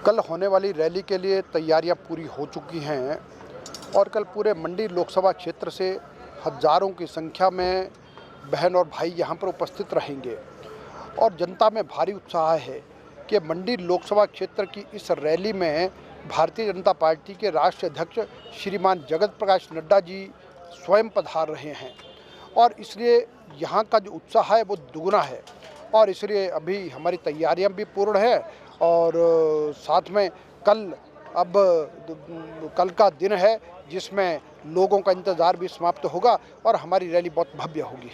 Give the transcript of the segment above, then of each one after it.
कल होने वाली रैली के लिए तैयारियां पूरी हो चुकी हैं और कल पूरे मंडी लोकसभा क्षेत्र से हजारों की संख्या में बहन और भाई यहां पर उपस्थित रहेंगे और जनता में भारी उत्साह है कि मंडी लोकसभा क्षेत्र की इस रैली में भारतीय जनता पार्टी के राष्ट्रीय अध्यक्ष श्रीमान जगत प्रकाश नड्डा जी स्वयं पधार रहे हैं और इसलिए यहाँ का जो उत्साह है वो दुगना है और इसलिए अभी हमारी तैयारियां भी पूर्ण है और साथ में कल का दिन है जिसमें लोगों का इंतज़ार भी समाप्त होगा और हमारी रैली बहुत भव्य होगी।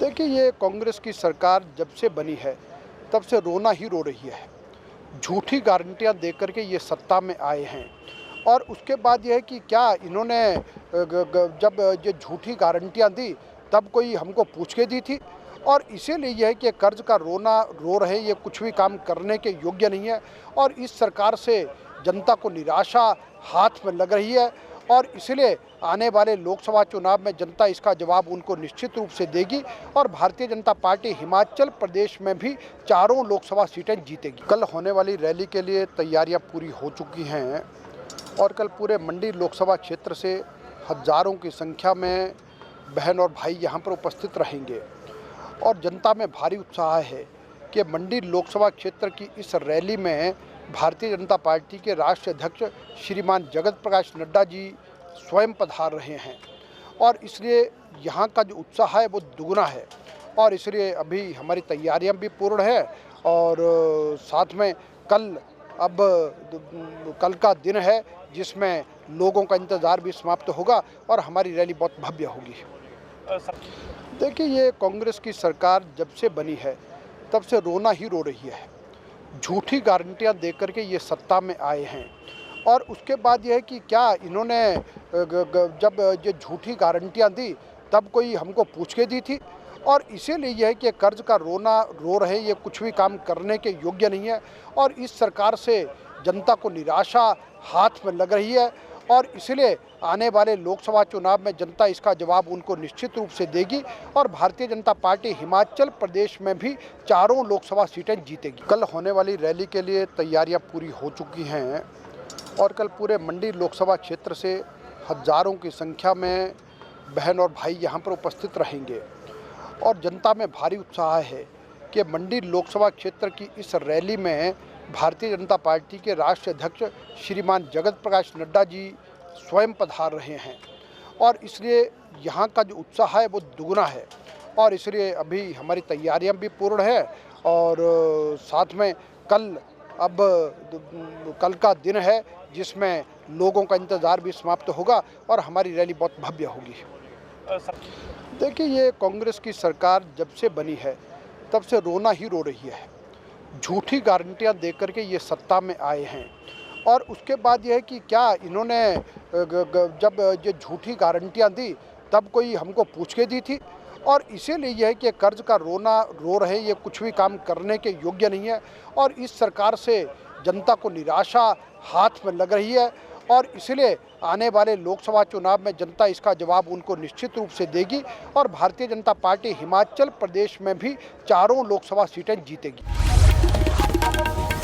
देखिए, ये कांग्रेस की सरकार जब से बनी है तब से रोना ही रो रही है। झूठी गारंटियां देकर के ये सत्ता में आए हैं और उसके बाद यह है कि क्या इन्होंने जब ये झूठी गारंटियां दी तब कोई हमको पूछ के दी थी और इसीलिए यह है कि कर्ज का रोना रो रहे, ये कुछ भी काम करने के योग्य नहीं है और इस सरकार से जनता को निराशा हाथ में लग रही है और इसलिए आने वाले लोकसभा चुनाव में जनता इसका जवाब उनको निश्चित रूप से देगी और भारतीय जनता पार्टी हिमाचल प्रदेश में भी चारों लोकसभा सीटें जीतेगी। कल होने वाली रैली के लिए तैयारियां पूरी हो चुकी हैं और कल पूरे मंडी लोकसभा क्षेत्र से हजारों की संख्या में बहन और भाई यहां पर उपस्थित रहेंगे और जनता में भारी उत्साह है कि मंडी लोकसभा क्षेत्र की इस रैली में भारतीय जनता पार्टी के राष्ट्रीय अध्यक्ष श्रीमान जगत प्रकाश नड्डा जी स्वयं पधार रहे हैं और इसलिए यहाँ का जो उत्साह है वो दुगना है और इसलिए अभी हमारी तैयारियां भी पूर्ण है और साथ में कल का दिन है जिसमें लोगों का इंतज़ार भी समाप्त होगा और हमारी रैली बहुत भव्य होगी। देखिए, ये कांग्रेस की सरकार जब से बनी है तब से रोना ही रो रही है। झूठी गारंटियां देकर के ये सत्ता में आए हैं और उसके बाद यह है कि क्या इन्होंने जब ये झूठी गारंटियां दी तब कोई हमको पूछ के दी थी और इसीलिए यह है कि कर्ज का रोना रो रहे, ये कुछ भी काम करने के योग्य नहीं है और इस सरकार से जनता को निराशा हाथ में लग रही है और इसलिए आने वाले लोकसभा चुनाव में जनता इसका जवाब उनको निश्चित रूप से देगी और भारतीय जनता पार्टी हिमाचल प्रदेश में भी चारों लोकसभा सीटें जीतेगी। कल होने वाली रैली के लिए तैयारियां पूरी हो चुकी हैं और कल पूरे मंडी लोकसभा क्षेत्र से हजारों की संख्या में बहन और भाई यहां पर उपस्थित रहेंगे और जनता में भारी उत्साह है कि मंडी लोकसभा क्षेत्र की इस रैली में भारतीय जनता पार्टी के राष्ट्रीय अध्यक्ष श्रीमान जगत प्रकाश नड्डा जी स्वयं पधार रहे हैं और इसलिए यहाँ का जो उत्साह है वो दुगना है और इसलिए अभी हमारी तैयारियां भी पूर्ण है और साथ में कल का दिन है जिसमें लोगों का इंतज़ार भी समाप्त होगा और हमारी रैली बहुत भव्य होगी। देखिए, ये कांग्रेस की सरकार जब से बनी है तब से रोना ही रो रही है। झूठी गारंटियां देकर के ये सत्ता में आए हैं और उसके बाद यह है कि क्या इन्होंने जब ये झूठी गारंटियां दी तब कोई हमको पूछ के दी थी और इसीलिए यह है कि कर्ज का रोना रो रहे, ये कुछ भी काम करने के योग्य नहीं है और इस सरकार से जनता को निराशा हाथ में लग रही है और इसलिए आने वाले लोकसभा चुनाव में जनता इसका जवाब उनको निश्चित रूप से देगी और भारतीय जनता पार्टी हिमाचल प्रदेश में भी चारों लोकसभा सीटें जीतेगी।